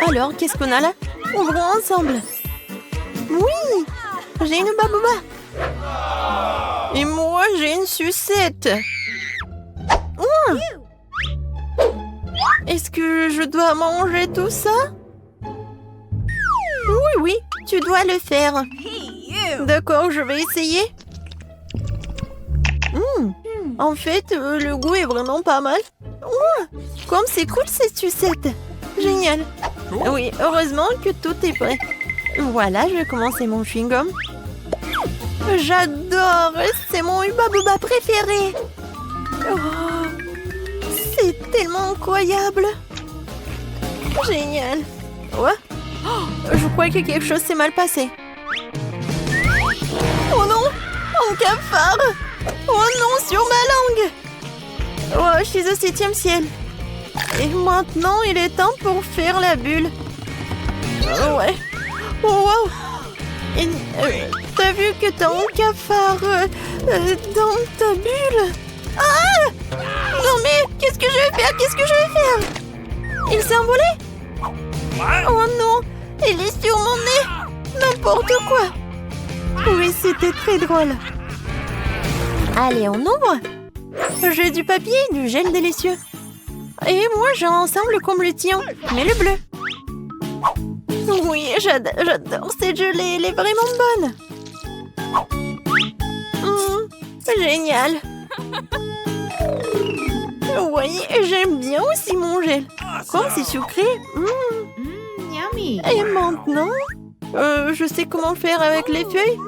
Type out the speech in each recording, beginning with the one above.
Alors, qu'est-ce qu'on a là? Ouvrons ensemble. Oui, j'ai une babouba. Et moi, j'ai une sucette. Oh. Est-ce que je dois manger tout ça? Oui, oui, tu dois le faire. D'accord, je vais essayer. En fait, le goût est vraiment pas mal. Comme c'est cool cette sucette. Génial. Oui, heureusement que tout est prêt. Voilà, je vais commencer mon chewing-gum. J'adore, c'est mon Hubba Bubba préféré. Oh, c'est tellement incroyable. Génial. Ouais. Oh, je crois que quelque chose s'est mal passé. Oh non, un cafard. Oh non, sur ma langue. Oh, je suis au 7e ciel. Et maintenant, il est temps pour faire la bulle. Oh, ouais. Oh, wow. T'as vu que t'as un cafard dans ta bulle? Ah! Non mais, qu'est-ce que je vais faire? Qu'est-ce que je vais faire? Il s'est envolé? Oh non, il est sur mon nez. N'importe quoi. Oui, c'était très drôle. Allez, on ouvre. J'ai du papier et du gel délicieux. Et moi, j'ai un ensemble comme le tien, mais le bleu. Oui, j'adore cette gelée, elle est vraiment bonne. Génial. Oui, j'aime bien aussi mon gel. Comme c'est sucré. Yummy. Et maintenant, je sais comment faire avec les feuilles.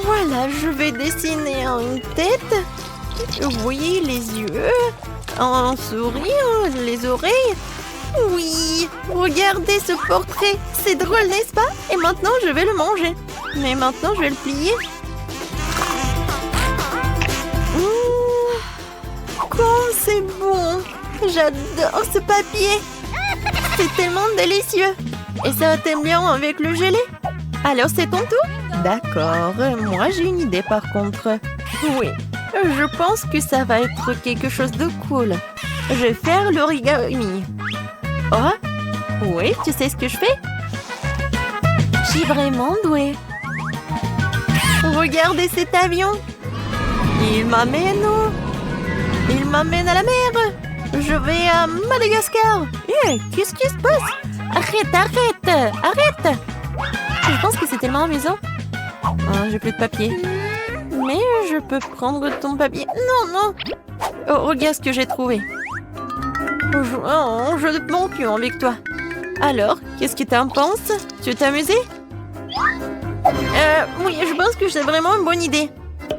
Voilà, je vais dessiner une tête. Oui, les yeux, un sourire, les oreilles. Oui, regardez ce portrait. C'est drôle, n'est-ce pas? Et maintenant, je vais le manger. Mais maintenant, je vais le plier. Comme c'est bon. J'adore ce papier. C'est tellement délicieux. Et ça t'aime bien avec le gelé? Alors, c'est ton tour? D'accord. Moi, j'ai une idée par contre. Oui, je pense que ça va être quelque chose de cool. Je vais faire l'origami. Oh, oui, tu sais ce que je fais? Je suis vraiment douée. Regardez cet avion. Il m'amène où? Il m'amène à la mer. Je vais à Madagascar. Qu'est-ce qui se passe? Arrête. Je pense que c'est tellement amusant. J'ai plus de papier. Mais je peux prendre ton papier. Non. Oh, regarde ce que j'ai trouvé. Je ne monte plus avec toi. Alors, qu'est-ce que t'en penses? Tu veux t'amuser? Oui, je pense que c'est vraiment une bonne idée.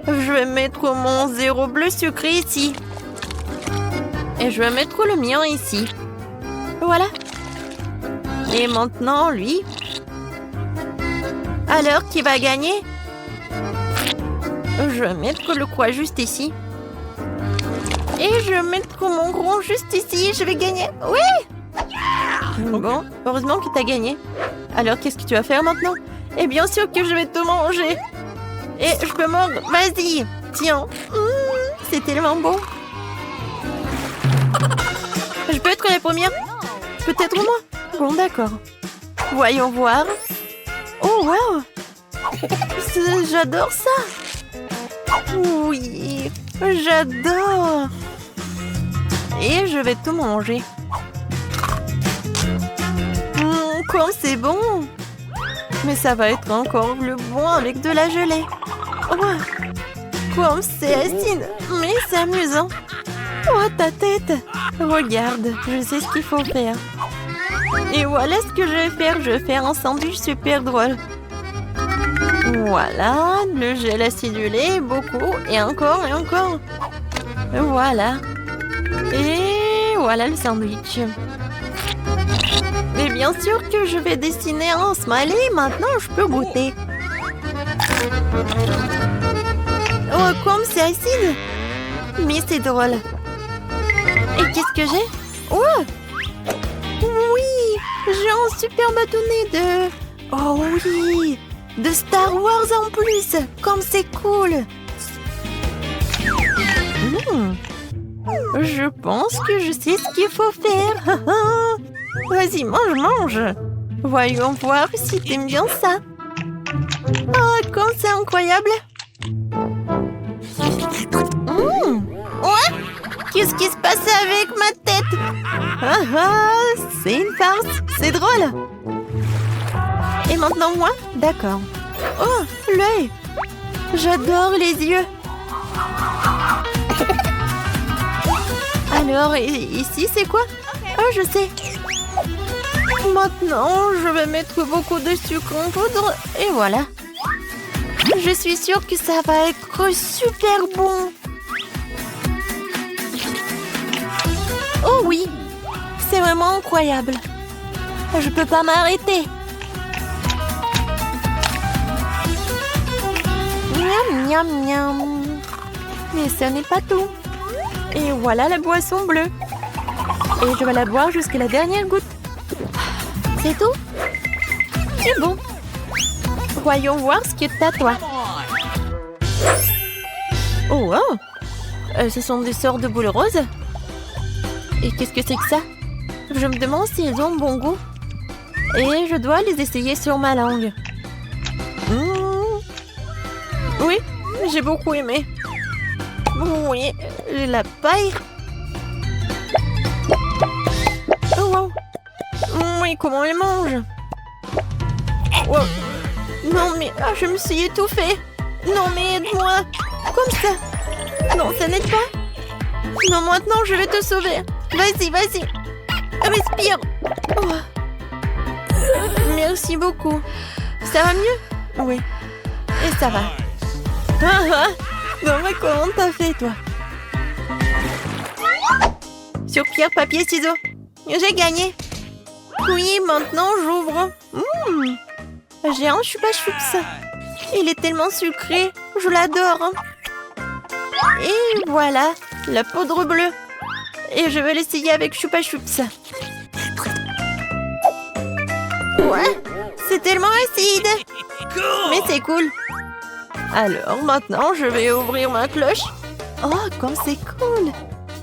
Je vais mettre mon 0 bleu sucré ici. Et je vais mettre le mien ici. Voilà. Et maintenant, lui. Alors, qui va gagner? Je vais mettre le quoi juste ici. Et je vais mettre mon gros juste ici. Je vais gagner. Oui! Bon, heureusement que tu as gagné. Alors, qu'est-ce que tu vas faire maintenant? Et bien sûr que je vais te manger. Et je peux mordre. Vas-y. Tiens. C'est tellement beau. Je peux être la première? Peut-être moi? Bon, d'accord. Voyons voir. Oh, wow! J'adore ça! Oui, j'adore! Et je vais tout manger. Comme c'est bon! Mais ça va être encore plus bon avec de la gelée. Oh, comme c'est acide, mais c'est amusant. Oh, ta tête! Regarde, je sais ce qu'il faut faire. Et voilà ce que je vais faire. Je vais faire un sandwich super drôle. Voilà, le gel acidulé, beaucoup, et encore. Voilà. Et voilà le sandwich. Et bien sûr que je vais dessiner un smiley. Maintenant, je peux goûter. Oh, comme c'est acide. Mais c'est drôle. Et qu'est-ce que j'ai? Oh! Oui! J'ai un super bâtonnet de... Oh oui! De Star Wars en plus! Comme c'est cool! Je pense que je sais ce qu'il faut faire! Vas-y, mange, mange. Voyons voir si t'aimes bien ça. Oh, comme c'est incroyable. Ouais. Qu'est-ce qui se passe avec ma tête? C'est une farce. C'est drôle. Et maintenant moi? D'accord. Oh, l'œil. J'adore les yeux. Alors, ici, c'est quoi? Oh, je sais. Maintenant, je vais mettre beaucoup de sucre en poudre. Et voilà. Je suis sûre que ça va être super bon. Oh oui. C'est vraiment incroyable. Je peux pas m'arrêter. Miam, miam, miam. Mais ce n'est pas tout. Et voilà la boisson bleue. Et je vais la boire jusqu'à la dernière goutte. C'est tout? C'est bon. Voyons voir ce que t'as, toi. Oh, wow. Ce sont des sortes de boules roses. Et qu'est-ce que c'est que ça? Je me demande si elles ont bon goût. Et je dois les essayer sur ma langue. Oui, j'ai beaucoup aimé. Oui, la paille. Oh, wow. Oui, comment on les mange? Wow. Non, mais je me suis étouffée. Non, mais aide-moi. Comme ça. Non, ça n'aide pas. Non, maintenant, je vais te sauver. Vas-y, vas-y. Respire. Oh. Merci beaucoup. Ça va mieux? Oui. Et ça va. Non, mais comment t'as fait, toi? Sur pierre, papier, ciseaux. J'ai gagné. Oui, maintenant, j'ouvre. J'ai un chupa-chups. Il est tellement sucré. Je l'adore. Et voilà, la poudre bleue. Et je vais l'essayer avec chupa-chups. Ouais, c'est tellement acide. Mais c'est cool. Alors, maintenant, je vais ouvrir ma cloche. Oh, comme c'est cool.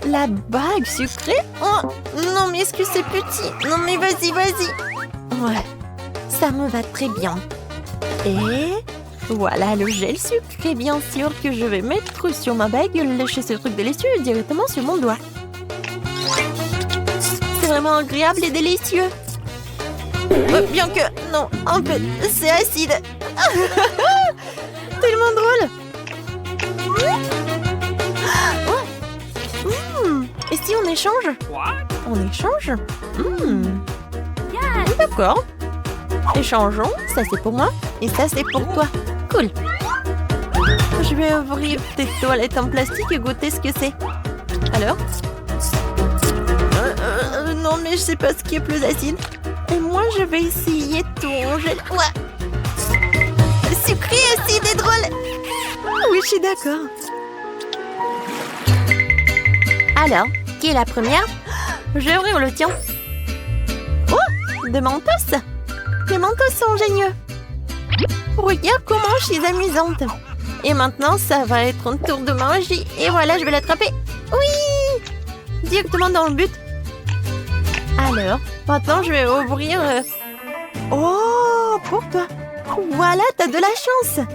La bague sucrée. Oh, non, mais est-ce que c'est petit? Non, mais vas-y, vas-y. Ouais, ça me va très bien. Et voilà le gel sucré, bien sûr, que je vais mettre sur ma bague et lécher ce truc délicieux directement sur mon doigt. C'est vraiment agréable et délicieux. Bien que, non, en fait, c'est acide. Tellement drôle. Et si on échange? On échange? D'accord. Échangeons. Ça, c'est pour moi. Et ça, c'est pour toi. Cool. Je vais ouvrir tes toilettes en plastique et goûter ce que c'est. Alors? Non, mais je sais pas ce qui est plus acide. Et moi, je vais essayer ton gel. Ouais. Sucré, acide et drôle. Oui, je suis d'accord. Alors, qui est la première? Je vais ouvrir le tien. Oh, des mentos. Les mentos sont géniaux. Regarde comment je suis amusante. Et maintenant, ça va être un tour de magie. Et voilà, je vais l'attraper. Oui! Directement dans le but. Alors, maintenant, je vais ouvrir... Oh, pour toi. Voilà, t'as de la chance.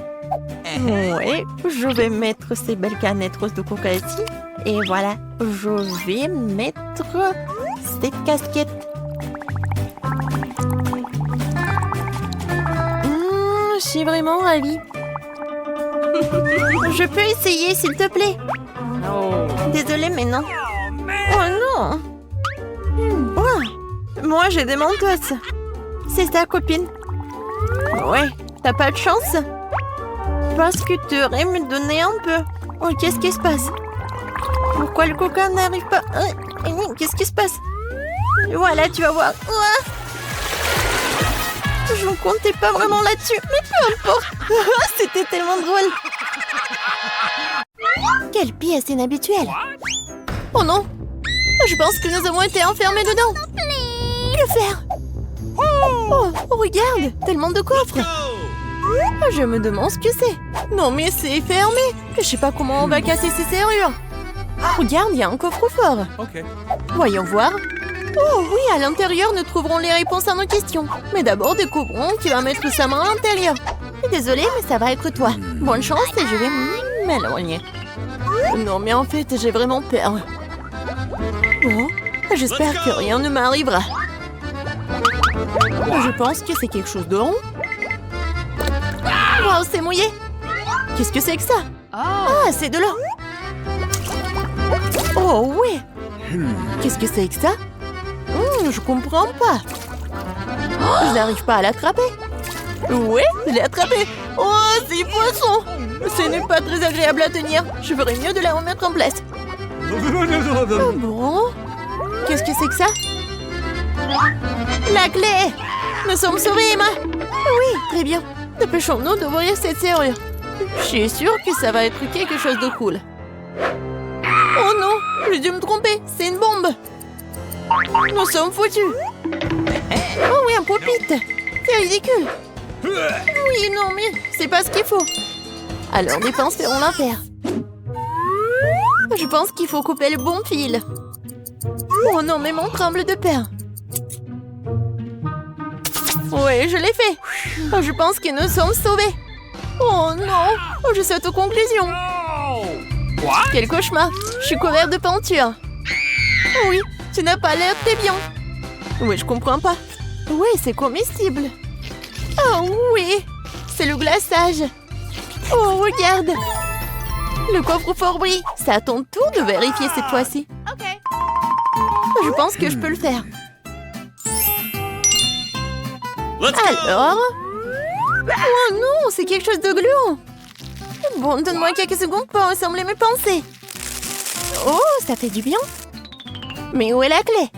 Oui, je vais mettre ces belles canettes roses de coca ici. Et voilà, je vais mettre cette casquette. Je suis vraiment ravie. Je peux essayer, s'il te plaît? Désolée, mais non. Oh non! Oh, moi, j'ai des mentos. C'est ta copine. Ouais, t'as pas de chance? Parce que tu aurais me donner un peu. Oh, qu'est-ce qui se passe? Pourquoi le coca n'arrive pas? Qu'est-ce qui se passe? Voilà, tu vas voir. Je ne comptais pas vraiment là-dessus, mais peu importe. C'était tellement drôle. Quelle pièce inhabituelle. Oh non. Je pense que nous avons été enfermés dedans. Que faire? Oh, regarde, tellement de coffres. Je me demande ce que c'est. Non, mais c'est fermé. Je sais pas comment on va casser ces serrures. Regarde, il y a un coffre-fort. Ok. Voyons voir. Oh oui, à l'intérieur, nous trouverons les réponses à nos questions. Mais d'abord, découvrons qui va mettre sa main à l'intérieur. Désolée, mais ça va être toi. Bonne chance et je vais m'éloigner. Non, mais en fait, j'ai vraiment peur. Bon, j'espère que rien ne m'arrivera. Je pense que c'est quelque chose de rond. Wow, c'est mouillé. Qu'est-ce que c'est que ça? Ah, c'est de l'eau. Oh, ouais. Qu'est-ce que c'est que ça? Je comprends pas. Je n'arrive pas à l'attraper. Ouais, je l'ai attrapé. Oh, c'est poisson. Ce n'est pas très agréable à tenir. Je ferais mieux de la remettre en place. Oh bon? Qu'est-ce que c'est que ça? La clé! Nous sommes sauvés, Emma! Oui, très bien. Dépêchons-nous d'ouvrir cette serrure. Je suis sûre que ça va être quelque chose de cool. Oh non, j'ai dû me tromper. C'est une bombe. Nous sommes foutus. Oh oui, un pop-it. C'est ridicule. Oui, non, mais c'est pas ce qu'il faut. Alors, les pinces feront l'affaire. Je pense qu'il faut couper le bon fil. Oh non, mais mon tremble de peur. Oui, je l'ai fait. Je pense que nous sommes sauvés. Oh non, je saute aux conclusions. Quel cauchemar. Je suis couvert de peinture. Oui, tu n'as pas l'air très bien. Oui, je comprends pas. Oui, c'est comestible. Oh oui, c'est le glaçage. Oh, regarde. Le coffre-fort brille. C'est à ton tour de vérifier cette fois-ci. Ok. Je pense que je peux le faire. Alors? Oh non, c'est quelque chose de gluant. Bon, donne-moi quelques secondes pour assembler mes pensées. Oh, ça fait du bien. Mais où est la clé?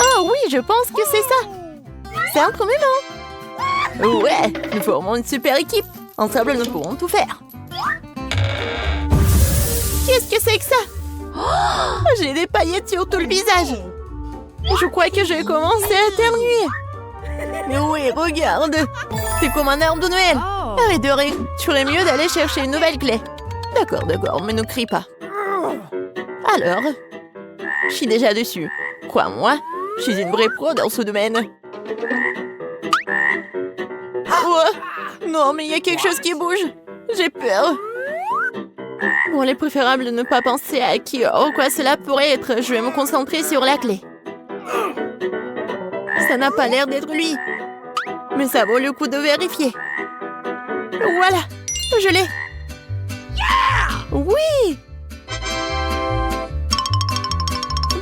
Oh oui, je pense que c'est ça. C'est un premier moment. Ouais, nous formons une super équipe. Ensemble, nous pourrons tout faire. Qu'est-ce que c'est que ça? Oh, j'ai des paillettes sur tout le visage. Je crois que j'ai commencé à éternuer. Mais oui, regarde. C'est comme un arbre de Noël. Arrête de rire. Tu ferais mieux d'aller chercher une nouvelle clé. D'accord, mais ne crie pas. Alors, je suis déjà dessus. Crois-moi, je suis une vraie pro dans ce domaine. Oh, non, mais il y a quelque chose qui bouge. J'ai peur. Bon, il est préférable de ne pas penser à quoi cela pourrait être. Je vais me concentrer sur la clé. Ça n'a pas l'air d'être lui. Mais ça vaut le coup de vérifier. Voilà, je l'ai. Oui!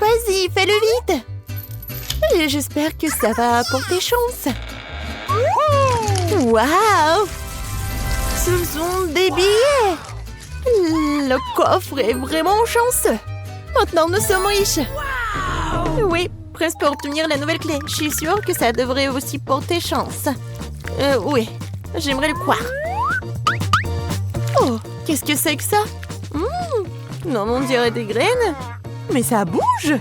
Vas-y, fais-le vite. Et j'espère que ça va apporter chance. Waouh! Ce sont des billets. Le coffre est vraiment chanceux. Maintenant, nous sommes riches. Oui, presque pour obtenir la nouvelle clé. Je suis sûre que ça devrait aussi porter chance. Oui, j'aimerais le croire. Oh, qu'est-ce que c'est que ça? Non, on dirait des graines. Mais ça bouge.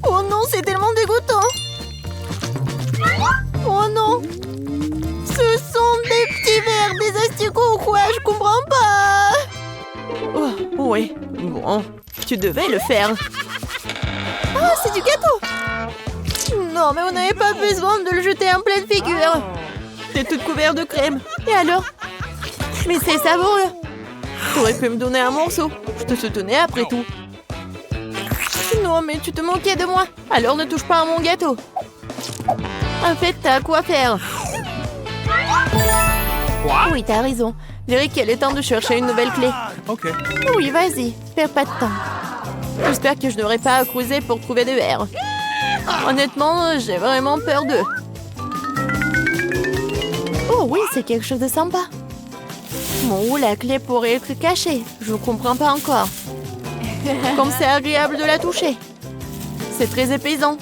Oh non, c'est tellement dégoûtant. Oh non. Ce sont des petits vers, des asticots ou quoi? Je comprends pas. Oh, oui. Bon, tu devais le faire. Ah, c'est du gâteau. Non, mais on n'avait pas besoin de le jeter en pleine figure. T'es toute couverte de crème. Et alors? Mais c'est savoureux. T'aurais pu me donner un morceau. Je te soutenais après tout. Non, mais tu te moquais de moi. Alors ne touche pas à mon gâteau. En fait, t'as quoi faire. Oui, t'as raison. Je dirais qu'il est temps de chercher une nouvelle clé. Ok. Oui, vas-y. Perds pas de temps. J'espère que je n'aurai pas à creuser pour trouver des verres. Honnêtement, j'ai vraiment peur d'eux. Oh oui, c'est quelque chose de sympa. Bon, où la clé pourrait être cachée? Je ne comprends pas encore. Comme c'est agréable de la toucher. C'est très épaisant.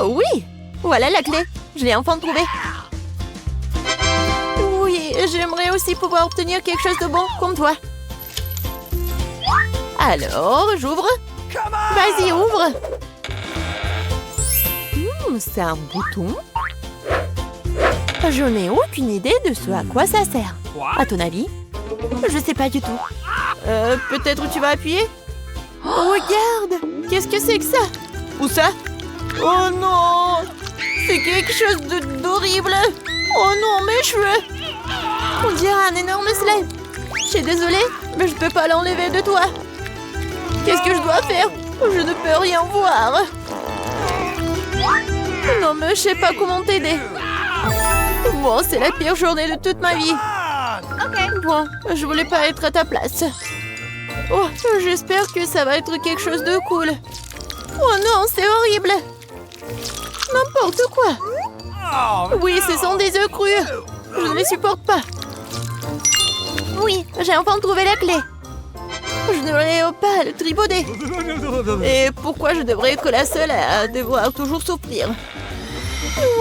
Oh oui! Voilà la clé. Je l'ai enfin trouvée. Oui, j'aimerais aussi pouvoir obtenir quelque chose de bon comme toi. Alors, j'ouvre. Vas-y, ouvre. C'est un bouton. Je n'ai aucune idée de ce à quoi ça sert. À ton avis? Je sais pas du tout. Peut-être tu vas appuyer? Oh, regarde! qu'est-ce que c'est que ça? Où ça? Oh non! C'est quelque chose d'horrible! Oh non, mes cheveux! On dirait un énorme slime! Je suis désolée, mais je peux pas l'enlever de toi! Qu'est-ce que je dois faire? Je ne peux rien voir! Non, mais je sais pas comment t'aider! Bon, c'est la pire journée de toute ma vie! Bon, je voulais pas être à ta place! Oh, j'espère que ça va être quelque chose de cool! Oh non, c'est horrible! N'importe quoi! Oui, ce sont des œufs crus! Je ne les supporte pas! Oui, j'ai enfin trouvé la clé! Je ne devrais pas le tripoter! Et pourquoi je devrais être la seule à devoir toujours souffrir?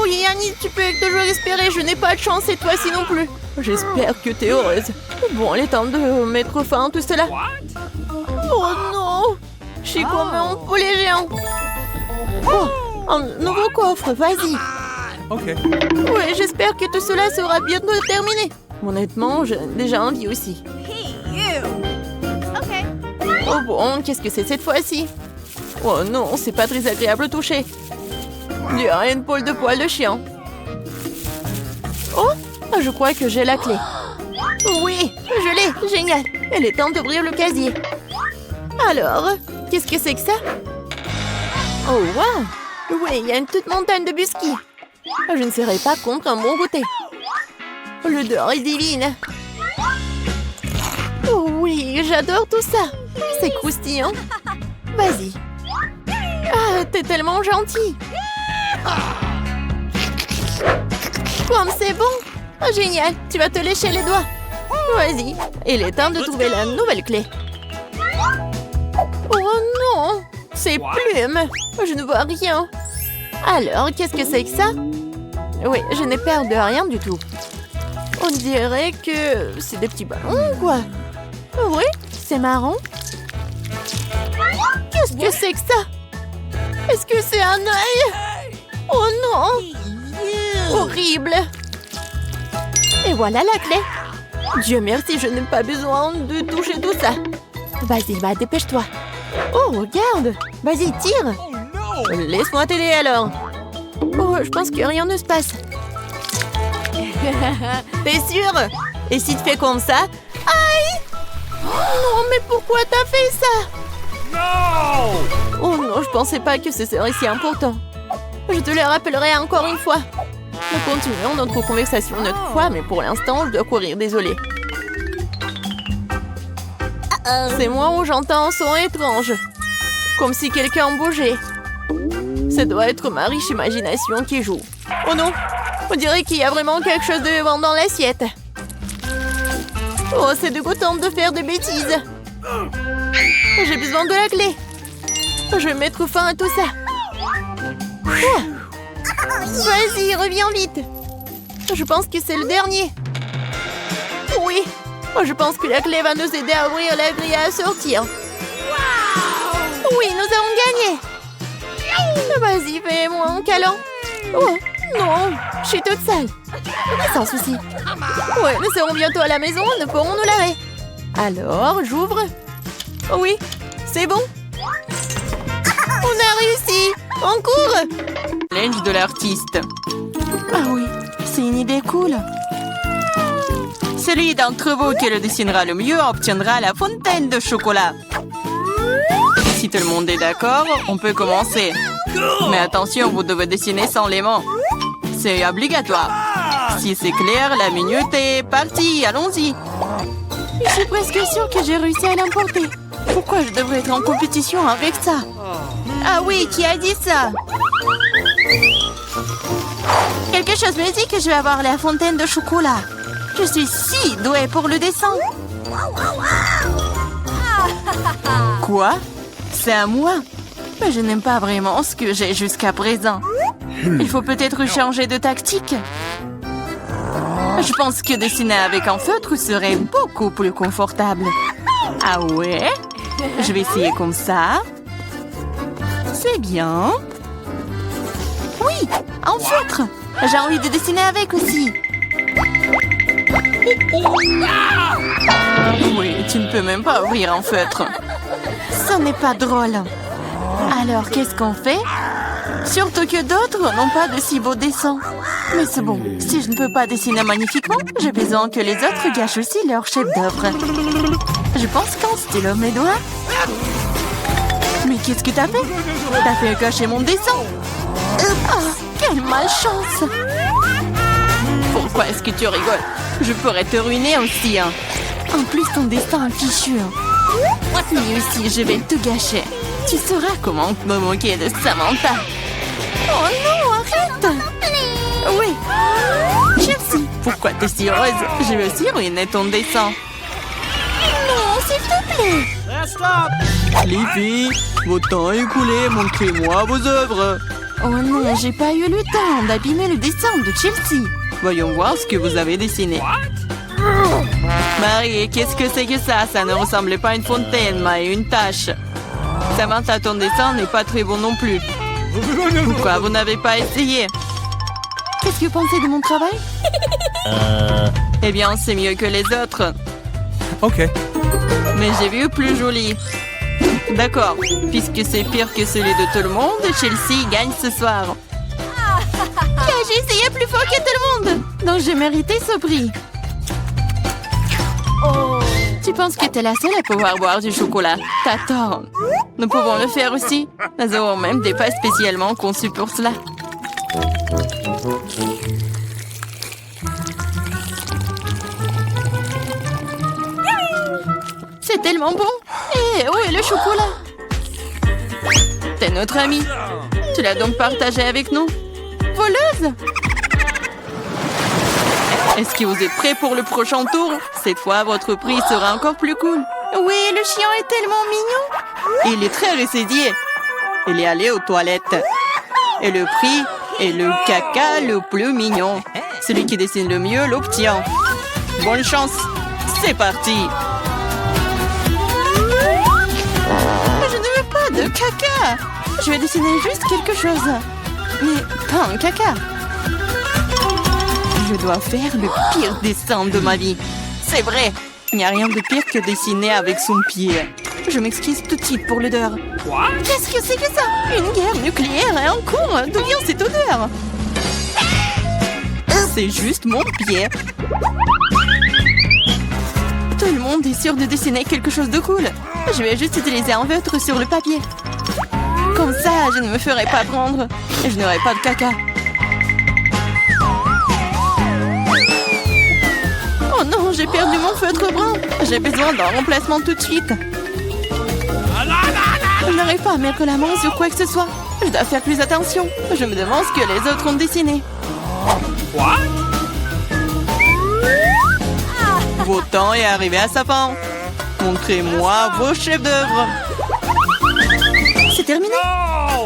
Oui, Annie, tu peux toujours espérer, je n'ai pas de chance et toi aussi non plus! J'espère que t'es heureuse! Bon, il est temps de mettre fin à tout cela! Oh non! Je suis comme un poulet géant! Oh, un nouveau coffre, vas-y! Ok. Oui, j'espère que tout cela sera bientôt terminé. Honnêtement, j'ai déjà envie aussi. Oh bon, qu'est-ce que c'est cette fois-ci? Oh non, c'est pas très agréable au toucher. Il y a une poêle de poil de chien. Oh, je crois que j'ai la clé. Oui, je l'ai, génial. Il est temps d'ouvrir le casier. Alors, qu'est-ce que c'est que ça? Oh wow! Oui, il y a une toute montagne de biscuits. Je ne serai pas contre un bon goûter. L'odeur est divine. Oh oui, j'adore tout ça. C'est croustillant. Vas-y. Ah, t'es tellement gentil. Comme c'est bon. Oh, génial, tu vas te lécher les doigts. Vas-y, il est temps de trouver la nouvelle clé. Oh non, c'est plumes. Je ne vois rien. Alors, qu'est-ce que c'est que ça? Oui, je n'ai peur de rien du tout. On dirait que c'est des petits ballons, quoi. Oui, c'est marrant. Qu'est-ce que c'est que ça? Est-ce que c'est un œil? Oh non! Horrible! Et voilà la clé. Dieu merci, je n'ai pas besoin de toucher tout ça. Vas-y, bah dépêche-toi. Oh, regarde! Vas-y, tire! Laisse-moi t'aider alors. Oh, je pense que rien ne se passe. T'es sûre? Et si tu fais comme ça? Aïe! Oh non, mais pourquoi t'as fait ça? Non! Oh non, je pensais pas que ce serait si important. Je te le rappellerai encore une fois. Nous continuons notre conversation une autre fois, mais pour l'instant, je dois courir, désolée. C'est moi où j'entends un son étrange. Comme si quelqu'un bougeait. Ça doit être ma riche imagination qui joue. Oh non! On dirait qu'il y a vraiment quelque chose de vivant dans l'assiette. Oh, c'est dégoûtant de faire des bêtises. J'ai besoin de la clé. Je vais mettre fin à tout ça. Ah. Vas-y, reviens vite. Je pense que c'est le dernier. Oui. Je pense que la clé va nous aider à ouvrir la grille et à sortir. Oui, nous avons gagné. Vas-y, fais-moi un câlin. Oh, non, je suis toute seule. Sans souci. Ouais, nous serons bientôt à la maison, nous pourrons nous laver. Alors, j'ouvre. Oui, c'est bon. On a réussi. On court. Linge de l'artiste. Ah oui, c'est une idée cool. Celui d'entre vous qui le dessinera le mieux obtiendra la fontaine de chocolat. Si tout le monde est d'accord, on peut commencer. Mais attention, vous devez dessiner sans les mains. C'est obligatoire. Si c'est clair, la minute est partie. Allons-y. Je suis presque sûre que j'ai réussi à l'emporter. Pourquoi je devrais être en compétition avec ça? Ah oui, qui a dit ça? Quelque chose me dit que je vais avoir la fontaine de chocolat. Je suis si douée pour le dessin. Quoi? C'est à moi? Mais je n'aime pas vraiment ce que j'ai jusqu'à présent. Il faut peut-être changer de tactique. Je pense que dessiner avec un feutre serait beaucoup plus confortable. Ah ouais? Je vais essayer comme ça. C'est bien. Oui, un feutre. J'ai envie de dessiner avec aussi. Oui, tu ne peux même pas ouvrir un feutre. Ce n'est pas drôle. Alors, qu'est-ce qu'on fait? Surtout que d'autres n'ont pas de si beaux dessins. Mais c'est bon, si je ne peux pas dessiner magnifiquement, j'ai besoin que les autres gâchent aussi leur chef-d'œuvre. Je pense qu'en stylo mes doigts. Mais qu'est-ce que t'as fait? T'as fait gâcher mon dessin. Ah, quelle malchance! Pourquoi est-ce que tu rigoles? Je pourrais te ruiner aussi, hein. En plus, ton dessin est fichu. Lui aussi, je vais te gâcher. Tu sauras comment me moquer de Samantha. Oh non, arrête! Oui. Chelsea, pourquoi t'es si heureuse? Je vais aussi ruiner ton dessin. Non, s'il te plaît. Les filles, votre temps est écoulé. Montrez-moi vos œuvres. Oh non, j'ai pas eu le temps d'abîmer le dessin de Chelsea. Voyons voir ce que vous avez dessiné. Marie, qu'est-ce que c'est que ça? Ça ne ressemblait pas à une fontaine, mais à une tache. Samantha, ton dessin n'est pas très bon non plus. Pourquoi vous n'avez pas essayé? Qu'est-ce que vous pensez de mon travail? Eh bien, c'est mieux que les autres. Ok. Mais j'ai vu plus joli. D'accord, puisque c'est pire que celui de tout le monde, Chelsea gagne ce soir. J'ai essayé plus fort que tout le monde, donc j'ai mérité ce prix. Tu penses que t'es la seule à pouvoir boire du chocolat? T'as tort. Nous pouvons le faire aussi. Nous avons même des pâtes spécialement conçues pour cela. C'est tellement bon. Et où est le chocolat? T'es notre amie. Tu l'as donc partagé avec nous? Voleuse! Est-ce que vous êtes prêts pour le prochain tour? Cette fois, votre prix sera encore plus cool. Oui, le chien est tellement mignon. Il est très ressaidié. Il est allé aux toilettes. Et le prix est le caca le plus mignon. Celui qui dessine le mieux l'obtient. Bonne chance. C'est parti. Je ne veux pas de caca. Je vais dessiner juste quelque chose. Mais pas un caca. Je dois faire le pire dessin de ma vie. C'est vrai. Il n'y a rien de pire que dessiner avec son pied. Je m'excuse tout de suite pour l'odeur. Qu'est-ce que c'est que ça? Une guerre nucléaire est en cours. D'où vient cette odeur? C'est juste mon pied. Tout le monde est sûr de dessiner quelque chose de cool. Je vais juste utiliser un feutre sur le papier. Comme ça, je ne me ferai pas prendre. Et je n'aurai pas de caca. Oh non, j'ai perdu mon feutre brun. J'ai besoin d'un remplacement tout de suite. Je n'arrive pas à mettre la main sur quoi que ce soit. Je dois faire plus attention. Je me demande ce que les autres ont dessiné. Votre temps est arrivé à sa fin. Montrez-moi vos chefs-d'œuvre. C'est terminé.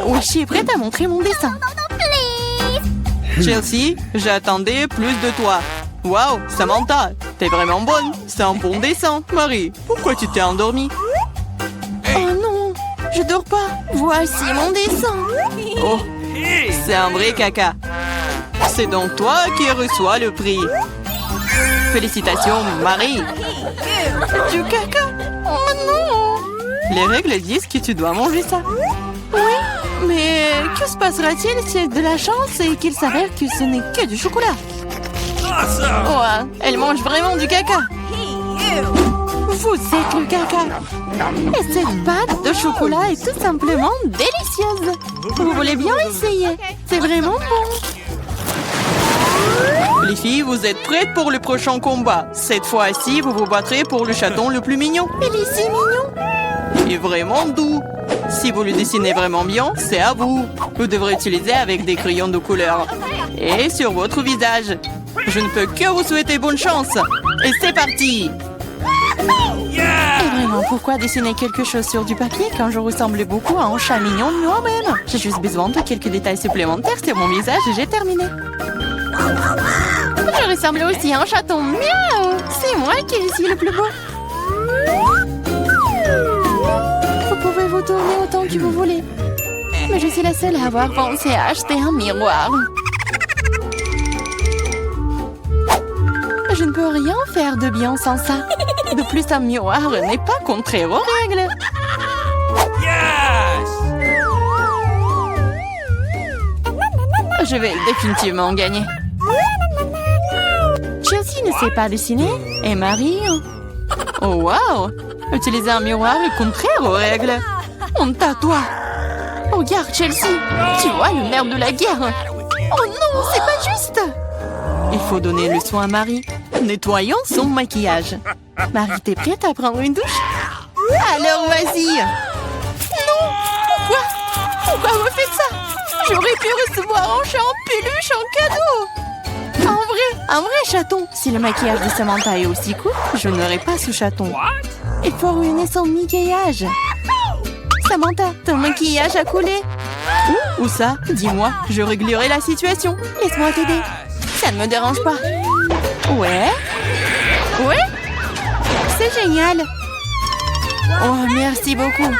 Oui, je suis prête à montrer mon dessin. Chelsea, j'attendais plus de toi. Waouh, Samantha, t'es vraiment bonne. C'est un bon dessin. Marie, pourquoi tu t'es endormie? Oh non, je dors pas. Voici mon dessin. Oh, c'est un vrai caca. C'est donc toi qui reçois le prix. Félicitations, Marie. Du caca? Oh non. Les règles disent que tu dois manger ça. Oui, mais que se passera-t-il si c'est de la chance et qu'il s'avère que ce n'est que du chocolat? Oh, elle mange vraiment du caca. Vous êtes le caca. Et cette pâte de chocolat est tout simplement délicieuse. Vous voulez bien essayer? C'est vraiment bon. Les filles, vous êtes prêtes pour le prochain combat. Cette fois-ci, vous vous battrez pour le chaton le plus mignon. Il est si mignon. Et vraiment doux. Si vous le dessinez vraiment bien, c'est à vous. Vous devrez utiliser avec des crayons de couleur. Et sur votre visage. Je ne peux que vous souhaiter bonne chance. Et c'est parti. Et vraiment, pourquoi dessiner quelque chose sur du papier quand je ressemble beaucoup à un chat mignon de moi-même? J'ai juste besoin de quelques détails supplémentaires sur mon visage et j'ai terminé. Je ressemble aussi à un chaton. Miaou! C'est moi qui suis le plus beau. Vous pouvez vous tourner autant que vous voulez. Mais je suis la seule à avoir pensé à acheter un miroir. Je ne peux rien faire de bien sans ça. De plus, un miroir n'est pas contraire aux règles. Yes! Je vais définitivement gagner. Chelsea ne sait pas dessiner et Marie... Oh wow! Utiliser un miroir est contraire aux règles. Honte à toi. Regarde Chelsea, tu vois le nerf de la guerre. Oh non, c'est pas juste. Il faut donner le soin à Marie. Nettoyons son maquillage. Marie, t'es prête à prendre une douche? Alors vas-y. Non, pourquoi vous faites ça? J'aurais pu recevoir un chat en peluche en cadeau. Un vrai chaton. Si le maquillage de Samantha est aussi cool, je n'aurai pas ce chaton. Il faut ruiner son maquillage. Samantha, ton maquillage a coulé. Où ça? Dis-moi, je réglerai la situation. Laisse-moi t'aider. Ça ne me dérange pas. Ouais? C'est génial. Oh, merci beaucoup.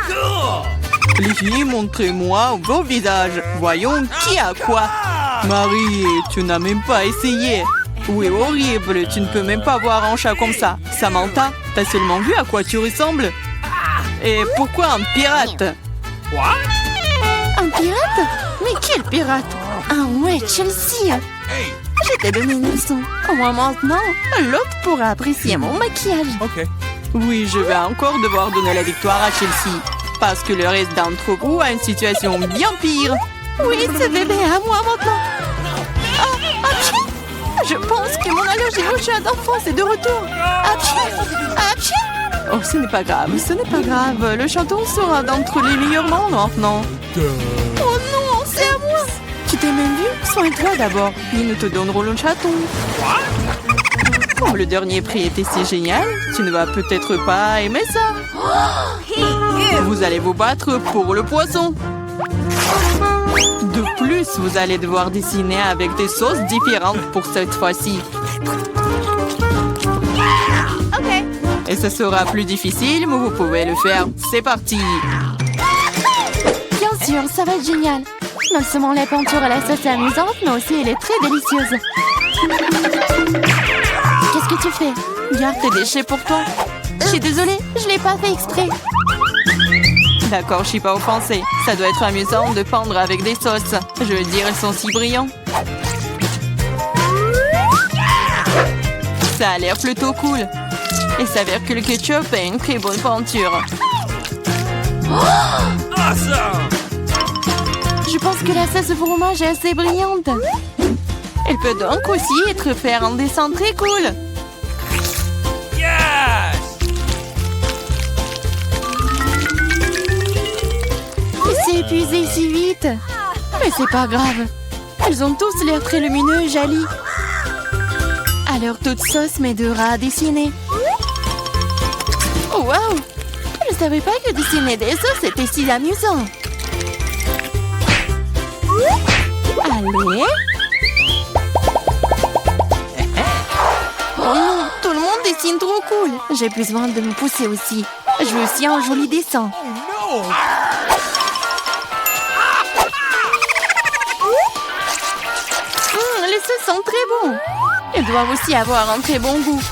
Les filles, montrez-moi vos visages. Voyons qui a quoi. Marie, tu n'as même pas essayé. Oui, horrible, tu ne peux même pas voir un chat comme ça. Samantha, t'as seulement vu à quoi tu ressembles? Et pourquoi un pirate? Un pirate? Mais quel pirate? Ah ouais, Chelsea. Je t'ai donné une leçon. Au moins maintenant, l'autre pourra apprécier mon maquillage. Oui, je vais encore devoir donner la victoire à Chelsea. Parce que le reste d'entre vous a une situation bien pire. Oui, ce bébé est à moi maintenant. Je pense que mon allergie au chat d'enfance est de retour. Apchi. Oh, ce n'est pas grave, Le chaton sera d'entre les meilleurs mondes maintenant. Oh non, c'est à moi. Tu t'es même vu? Soigne-toi d'abord, puis nous te donnerons le chaton. Comme le dernier prix était si génial, tu ne vas peut-être pas aimer ça. Vous allez vous battre pour le poisson. De plus, vous allez devoir dessiner avec des sauces différentes pour cette fois-ci. Et ce sera plus difficile, mais vous pouvez le faire. C'est parti. Bien sûr, ça va être génial. Non seulement la peinture à la sauce est amusante, mais aussi elle est très délicieuse. Qu'est-ce que tu fais? Garde tes déchets pour toi. Je suis désolée, je l'ai pas fait exprès. D'accord, je suis pas offensée. Ça doit être amusant de peindre avec des sauces. Je veux dire, elles sont si brillants. Ça a l'air plutôt cool. Il s'avère que le ketchup est une très bonne peinture. Je pense que la sauce au fromage est assez brillante. Elle peut donc aussi être faire un dessin très cool. Il s'est épuisé si vite. Mais c'est pas grave. Ils ont tous l'air très lumineux et jolis. Alors toute sauce m'aidera à dessiner. Oh, wow! Je ne savais pas que dessiner des sauces était si amusant. Allez. Oh non, tout le monde dessine trop cool. J'ai besoin de me pousser aussi. Je veux aussi un joli dessin. Les sauces sont très bons. Ils doivent aussi avoir un très bon goût.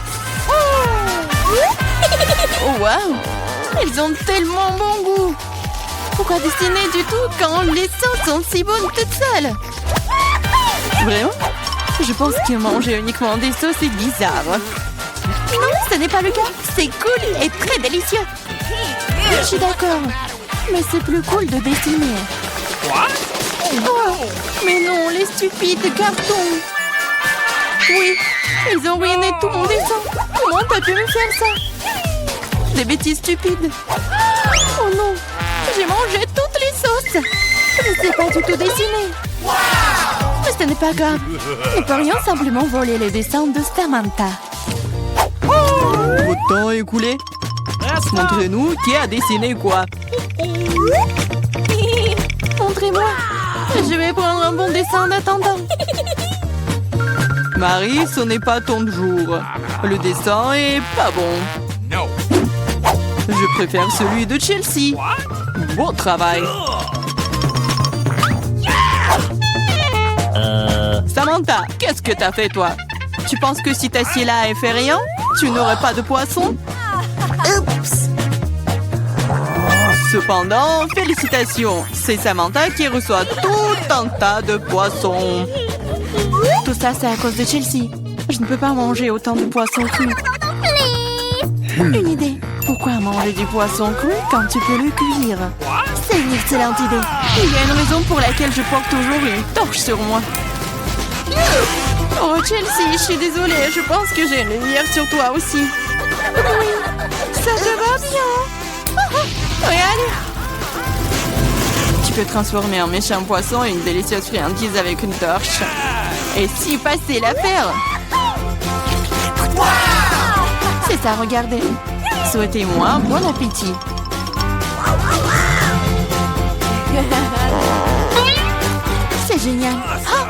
Oh wow! Ils ont tellement bon goût. Pourquoi dessiner du tout quand les sauces sont si bonnes toutes seules? Vraiment? Je pense que manger uniquement des sauces est bizarre. Non, ce n'est pas le cas. C'est cool et très délicieux. Je suis d'accord. Mais c'est plus cool de dessiner. Oh, mais non, les stupides cartons. Oui, ils ont ruiné tout mon dessin. Comment t'as pu me faire ça? Des bêtises stupides. Oh non, j'ai mangé toutes les sauces. Je ne sais pas du tout dessiner. Mais ce n'est pas grave. Nous pourrions simplement voler les dessins de Samantha. Votre temps est écoulé. Montrez-nous qui a dessiné quoi. Montrez-moi. Je vais prendre un bon dessin en attendant. Marie, ce n'est pas ton jour. Le dessin est pas bon. Je préfère celui de Chelsea. Bon travail. Samantha, qu'est-ce que t'as fait, toi? Tu penses que si t'assieds là et fais rien, tu n'aurais pas de poisson? Oups! Cependant, félicitations. C'est Samantha qui reçoit toutes tout un tas de poissons. Tout ça, c'est à cause de Chelsea. Je ne peux pas manger autant de poissons crus. Une idée. Pourquoi manger du poisson cru quand tu peux le cuire? C'est une excellente idée. Il y a une raison pour laquelle je porte toujours une torche sur moi. Oh, Chelsea, je suis désolée. Je pense que j'ai une lumière sur toi aussi. Oui, ça te va bien. Regarde. Tu peux transformer un méchant poisson et une délicieuse friandise avec une torche. Et si passer l'affaire. C'est ça, regardez. Souhaitez-moi bon appétit. C'est génial. Ah,